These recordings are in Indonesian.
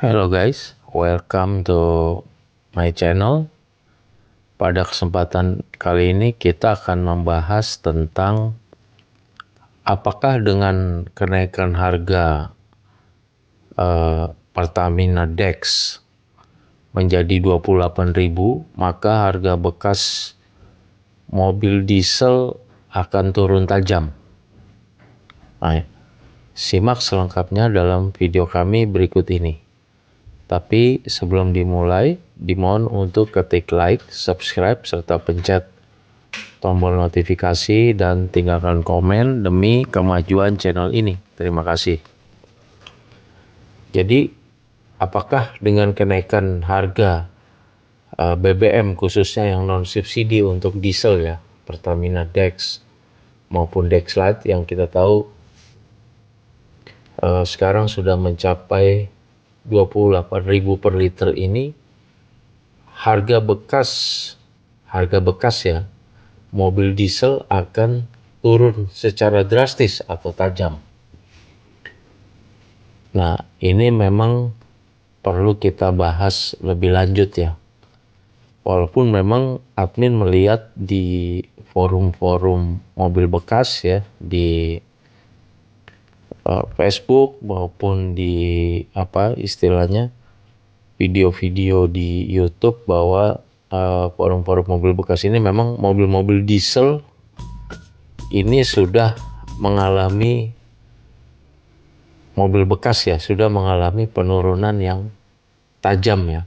Hello guys, welcome to my channel. Pada kesempatan kali ini kita akan membahas tentang apakah dengan kenaikan harga Pertamina Dex menjadi 28.000, maka harga bekas mobil diesel akan turun tajam. Nah, simak selengkapnya dalam video kami berikut ini. Tapi sebelum dimulai, dimohon untuk ketik like, subscribe, serta pencet tombol notifikasi dan tinggalkan komen demi kemajuan channel ini. Terima kasih. Jadi, apakah dengan kenaikan harga BBM khususnya yang non-subsidi untuk diesel ya, Pertamina Dex maupun Dex Lite yang kita tahu sekarang sudah mencapai 28.000 per liter ini, harga bekas ya mobil diesel akan turun secara drastis atau tajam. Nah, ini memang perlu kita bahas lebih lanjut ya. Walaupun memang admin melihat di forum-forum mobil bekas ya, di Facebook maupun di istilahnya video-video di YouTube bahwa forum-forum mobil bekas ini memang mobil-mobil diesel ini sudah mengalami mobil bekas ya, sudah mengalami penurunan yang tajam ya.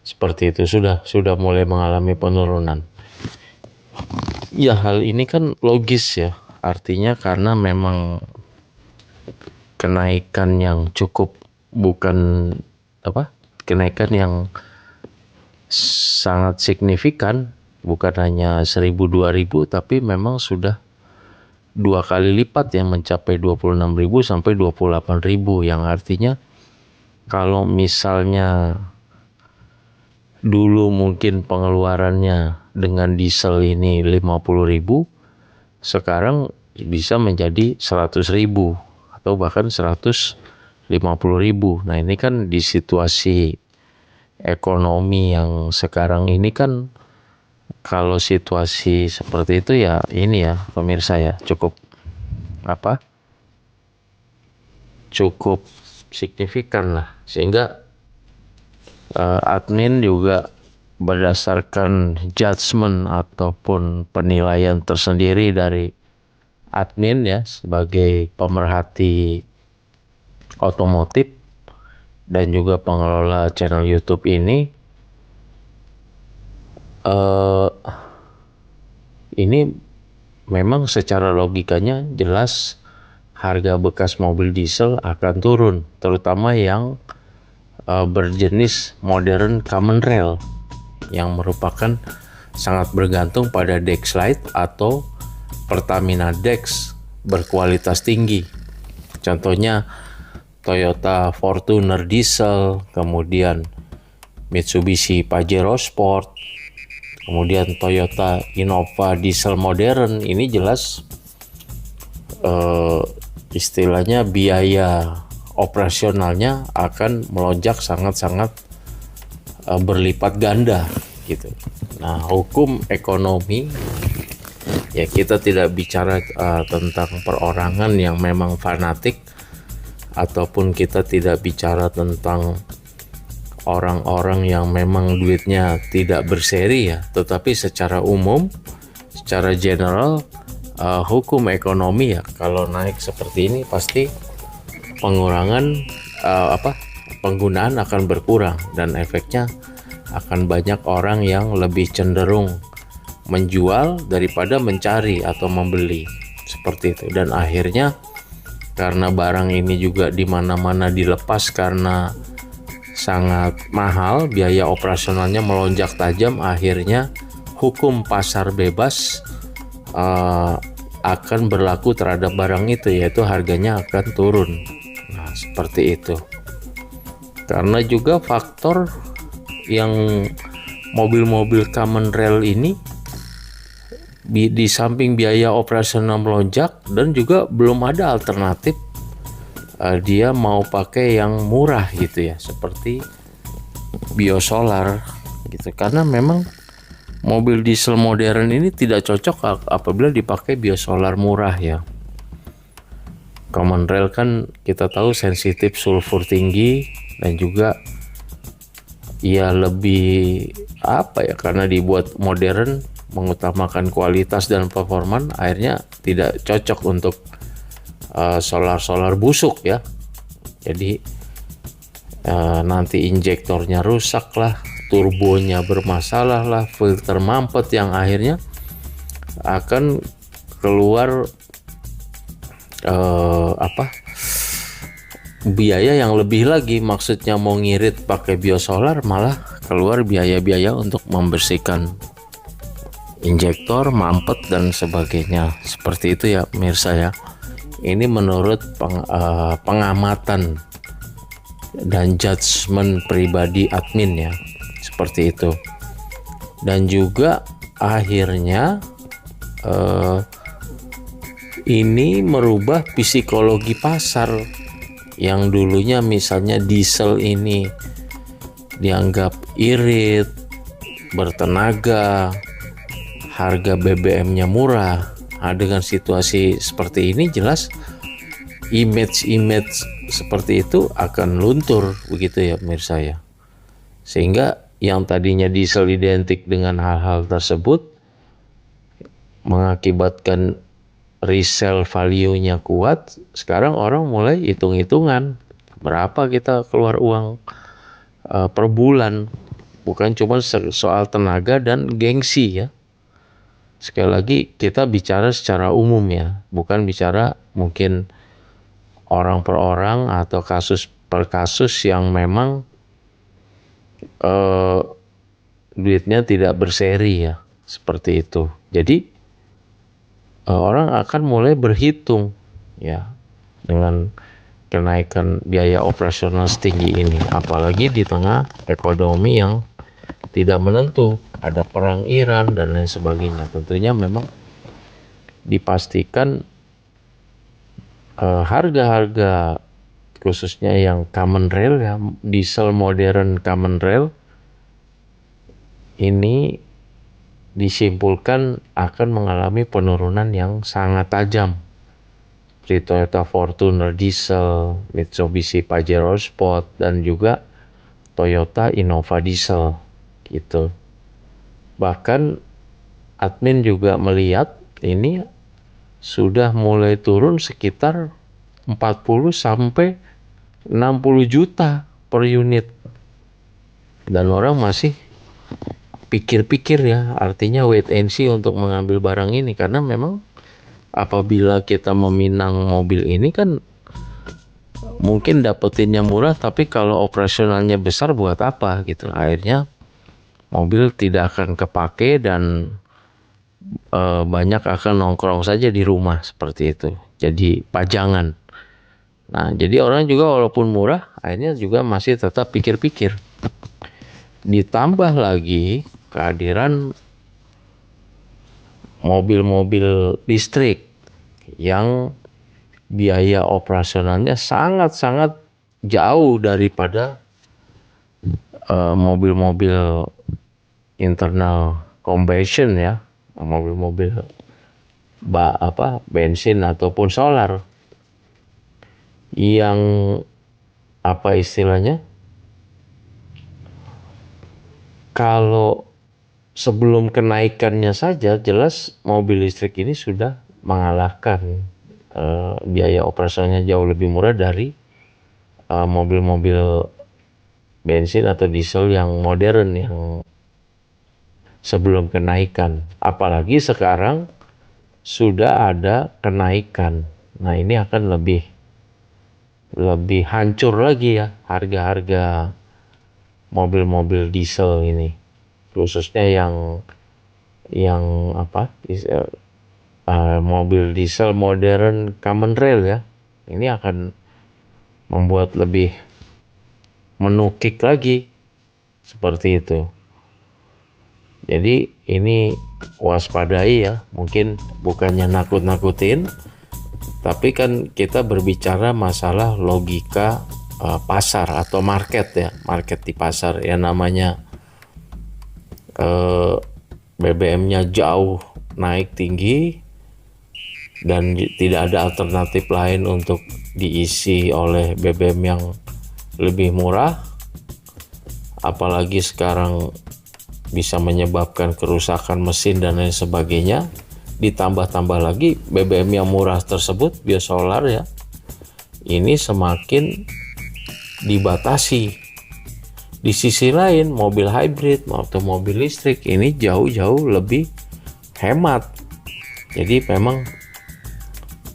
Seperti itu, sudah mulai mengalami penurunan. Ya, hal ini kan logis ya. Artinya karena memang kenaikan yang cukup kenaikan yang sangat signifikan, bukan hanya 1.000-2.000 tapi memang sudah 2 kali lipat yang mencapai 26.000 sampai 28.000, yang artinya kalau misalnya dulu mungkin pengeluarannya dengan diesel ini 50.000, sekarang bisa menjadi 100.000 atau bahkan 150.000. Nah, ini kan di situasi ekonomi yang sekarang ini kan, kalau situasi seperti itu ya ini ya pemirsa ya, cukup signifikan lah, sehingga admin juga berdasarkan judgement ataupun penilaian tersendiri dari admin ya sebagai pemerhati otomotif dan juga pengelola channel YouTube ini, ini memang secara logikanya jelas harga bekas mobil diesel akan turun, terutama yang berjenis modern common rail yang merupakan sangat bergantung pada Dex Lite atau Pertamina Dex berkualitas tinggi. Contohnya Toyota Fortuner diesel, kemudian Mitsubishi Pajero Sport, kemudian Toyota Innova diesel modern. Ini jelas istilahnya biaya operasionalnya akan melonjak sangat-sangat berlipat ganda gitu. Nah, hukum ekonomi ya, kita tidak bicara tentang perorangan yang memang fanatik, ataupun kita tidak bicara tentang orang-orang yang memang duitnya tidak berseri ya, tetapi secara umum, secara general, hukum ekonomi ya, kalau naik seperti ini pasti penggunaan akan berkurang, dan efeknya akan banyak orang yang lebih cenderung menjual daripada mencari atau membeli, seperti itu. Dan akhirnya karena barang ini juga di mana-mana dilepas karena sangat mahal, biaya operasionalnya melonjak tajam, akhirnya hukum pasar bebas akan berlaku terhadap barang itu, yaitu harganya akan turun. Nah, seperti itu. Karena juga faktor yang mobil-mobil common rail ini di samping biaya operasional melonjak, dan juga belum ada alternatif dia mau pakai yang murah gitu ya, seperti biosolar gitu, karena memang mobil diesel modern ini tidak cocok apabila dipakai biosolar murah ya. Common rail kan kita tahu sensitif sulfur tinggi, dan juga ya lebih apa ya, karena dibuat modern mengutamakan kualitas dan performan, akhirnya tidak cocok untuk solar busuk ya. Jadi nanti injektornya rusak lah, turbonya bermasalah lah, filter mampet, yang akhirnya akan keluar biaya yang lebih lagi. Maksudnya mau ngirit pakai biosolar, malah keluar biaya-biaya untuk membersihkan injektor, mampet dan sebagainya. Seperti itu ya pemirsa ya. Ini menurut pengamatan dan judgement pribadi admin ya, seperti itu. Dan juga akhirnya ini merubah psikologi pasar, yang dulunya misalnya diesel ini dianggap irit, bertenaga, harga BBM-nya murah. Nah, dengan situasi seperti ini jelas image seperti itu akan luntur begitu ya pemirsa ya. Sehingga yang tadinya diesel identik dengan hal-hal tersebut mengakibatkan resale value-nya kuat. Sekarang orang mulai hitung-hitungan berapa kita keluar uang per bulan, bukan cuma soal tenaga dan gengsi ya. Sekali lagi kita bicara secara umum ya, bukan bicara mungkin orang per orang atau kasus per kasus yang memang duitnya tidak berseri ya, seperti itu. Jadi orang akan mulai berhitung ya dengan kenaikan biaya operasional setinggi ini, apalagi di tengah ekonomi yang tidak menentu, ada perang Iran dan lain sebagainya. Tentunya memang dipastikan harga-harga khususnya yang common rail ya, diesel modern common rail ini disimpulkan akan mengalami penurunan yang sangat tajam. Seperti Toyota Fortuner diesel, Mitsubishi Pajero Sport, dan juga Toyota Innova diesel gitu. Bahkan admin juga melihat ini sudah mulai turun sekitar 40 sampai 60 juta per unit. Dan orang masih pikir-pikir ya, artinya wait and see untuk mengambil barang ini, karena memang apabila kita meminang mobil ini kan mungkin dapetinnya murah, tapi kalau operasionalnya besar buat apa gitu. Akhirnya mobil tidak akan kepake dan banyak akan nongkrong saja di rumah, seperti itu, jadi pajangan. Nah, jadi orang juga walaupun murah akhirnya juga masih tetap pikir-pikir. Ditambah lagi kehadiran mobil-mobil listrik yang biaya operasionalnya sangat-sangat jauh daripada mobil-mobil internal combustion ya, mobil-mobil bensin ataupun solar, yang apa istilahnya, kalau sebelum kenaikannya saja jelas mobil listrik ini sudah mengalahkan biaya operasionalnya jauh lebih murah dari mobil-mobil bensin atau diesel yang modern yang sebelum kenaikan. Apalagi sekarang sudah ada kenaikan. Nah, ini akan lebih hancur lagi ya harga-harga mobil-mobil diesel ini, khususnya yang mobil diesel modern common rail ya. Ini akan membuat lebih menukik lagi, seperti itu. Jadi ini waspadai ya, mungkin bukannya nakut-nakutin, Tapi kan kita berbicara masalah logika pasar atau market ya, market di pasar ya, namanya BBM-nya jauh naik tinggi dan tidak ada alternatif lain untuk diisi oleh BBM yang lebih murah, apalagi sekarang bisa menyebabkan kerusakan mesin dan lain sebagainya. Ditambah-tambah lagi BBM yang murah tersebut, biosolar ya, ini semakin dibatasi. Di sisi lain mobil hybrid atau mobil listrik ini jauh-jauh lebih hemat. Jadi memang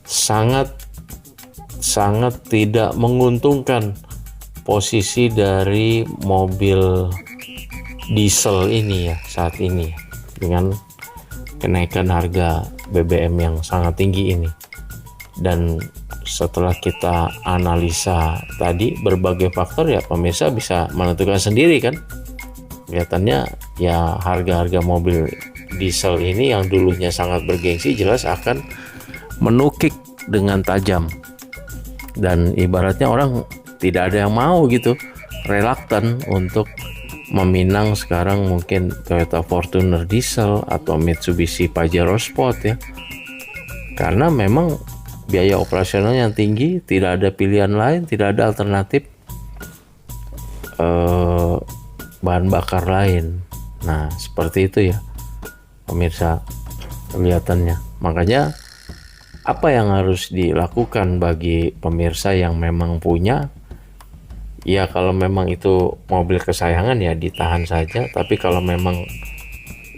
sangat tidak menguntungkan posisi dari mobil diesel ini ya saat ini, dengan kenaikan harga BBM yang sangat tinggi ini. Dan setelah kita analisa tadi berbagai faktor ya, pemirsa bisa menentukan sendiri kan. Kelihatannya ya harga-harga mobil diesel ini yang dulunya sangat bergengsi jelas akan menukik dengan tajam. Dan ibaratnya orang tidak ada yang mau gitu, reluctant untuk meminang sekarang mungkin Toyota Fortuner diesel atau Mitsubishi Pajero Sport ya, karena memang biaya operasional yang tinggi, tidak ada pilihan lain, tidak ada alternatif bahan bakar lain. Nah seperti itu ya pemirsa kelihatannya. Makanya apa yang harus dilakukan bagi pemirsa yang memang punya, ya kalau memang itu mobil kesayangan ya ditahan saja. Tapi kalau memang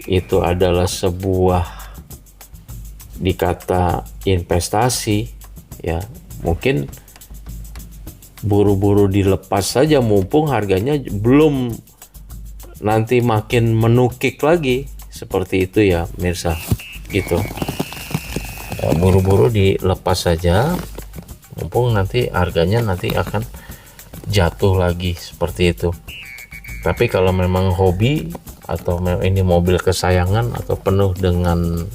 itu adalah sebuah dikata investasi ya, mungkin buru-buru dilepas saja mumpung harganya belum nanti makin menukik lagi, seperti itu ya pemirsa gitu. Buru-buru dilepas saja mumpung nanti harganya nanti akan jatuh lagi, seperti itu. Tapi kalau memang hobi atau ini mobil kesayangan atau penuh dengan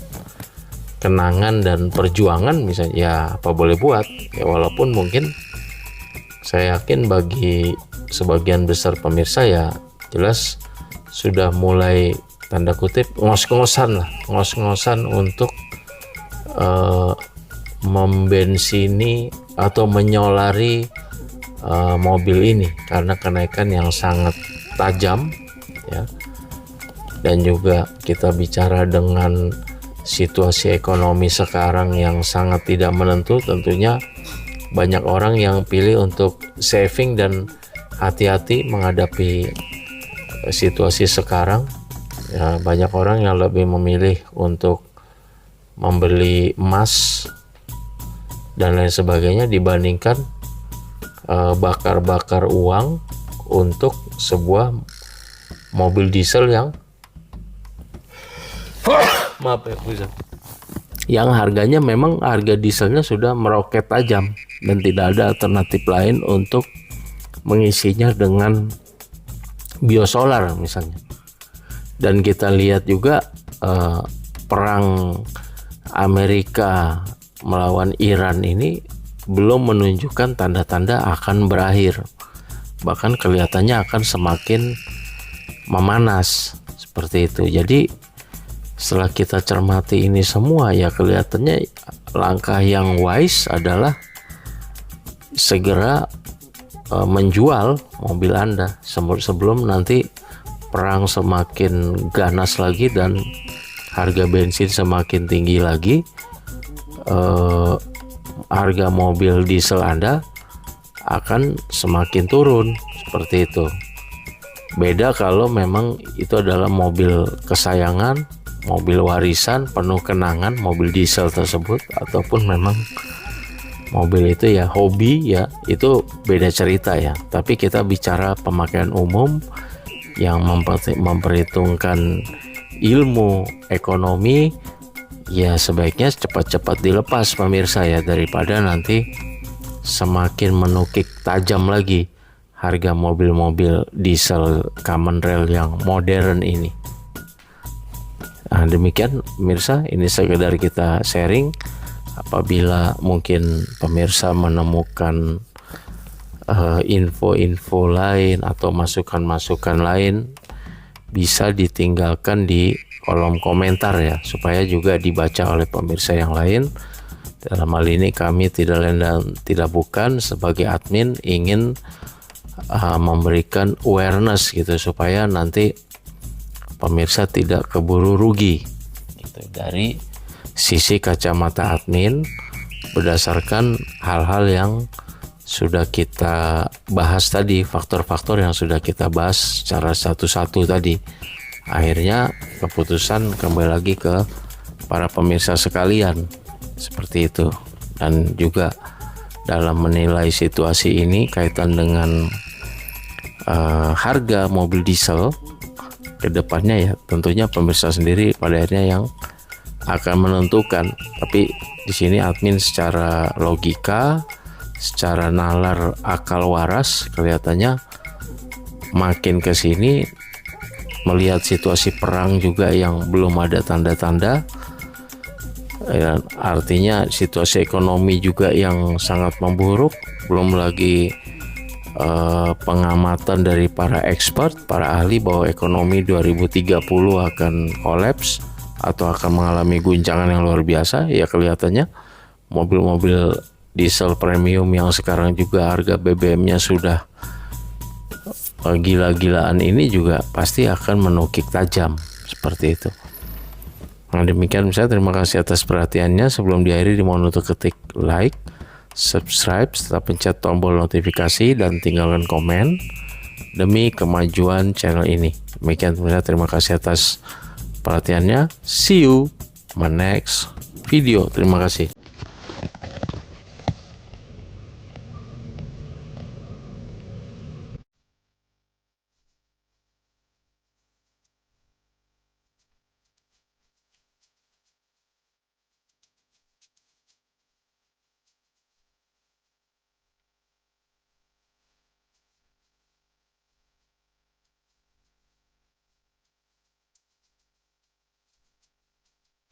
kenangan dan perjuangan misalnya, ya apa boleh buat ya, walaupun mungkin saya yakin bagi sebagian besar pemirsa ya jelas sudah mulai tanda kutip ngos-ngosan untuk membensini atau menyolari mobil ini karena kenaikan yang sangat tajam ya. Dan juga kita bicara dengan situasi ekonomi sekarang yang sangat tidak menentu, tentunya banyak orang yang pilih untuk saving dan hati-hati menghadapi situasi sekarang ya. Banyak orang yang lebih memilih untuk membeli emas dan lain sebagainya dibandingkan bakar-bakar uang untuk sebuah mobil diesel yang maaf ya Buza, yang harganya memang harga dieselnya sudah meroket tajam dan tidak ada alternatif lain untuk mengisinya dengan biosolar misalnya. Dan kita lihat juga perang Amerika melawan Iran ini belum menunjukkan tanda-tanda akan berakhir, bahkan kelihatannya akan semakin memanas seperti itu. Jadi setelah kita cermati ini semua ya, kelihatannya langkah yang wise adalah segera menjual mobil Anda sebelum nanti perang semakin ganas lagi dan harga bensin semakin tinggi lagi. Harga mobil diesel Anda akan semakin turun, seperti itu. Beda kalau memang itu adalah mobil kesayangan, mobil warisan penuh kenangan, mobil diesel tersebut, ataupun memang mobil itu ya hobi ya, itu beda cerita ya. Tapi kita bicara pemakaian umum yang memperhitungkan ilmu ekonomi, ya sebaiknya cepat-cepat dilepas pemirsa ya, daripada nanti semakin menukik tajam lagi harga mobil-mobil diesel common rail yang modern ini. Nah, demikian pemirsa, ini sekedar kita sharing Apabila mungkin pemirsa menemukan info-info lain atau masukan-masukan lain, bisa ditinggalkan di kolom komentar ya, supaya juga dibaca oleh pemirsa yang lain. Dalam hal ini kami tidak lain dan tidak bukan sebagai admin ingin memberikan awareness gitu, supaya nanti pemirsa tidak keburu rugi gitu, dari sisi kacamata admin berdasarkan hal-hal yang sudah kita bahas tadi, faktor-faktor yang sudah kita bahas secara satu-satu tadi. Akhirnya keputusan kembali lagi ke para pemirsa sekalian, seperti itu. Dan juga dalam menilai situasi ini kaitan dengan harga mobil diesel kedepannya ya, tentunya pemirsa sendiri pada akhirnya yang akan menentukan. Tapi di sini admin secara logika, secara nalar akal waras, kelihatannya makin ke sini melihat situasi perang juga yang belum ada tanda-tanda, ya, artinya situasi ekonomi juga yang sangat memburuk, belum lagi pengamatan dari para expert, para ahli bahwa ekonomi 2030 akan kolaps atau akan mengalami guncangan yang luar biasa. Ya kelihatannya mobil-mobil diesel premium yang sekarang juga harga BBM-nya sudah gila-gilaan ini juga pasti akan menukik tajam, seperti itu. Nah demikian, saya terima kasih atas perhatiannya. Sebelum diakhiri dimohon untuk ketik like, subscribe, setelah pencet tombol notifikasi dan tinggalkan komen demi kemajuan channel ini. Demikian, terima kasih atas perhatiannya. See you my next video. Terima kasih.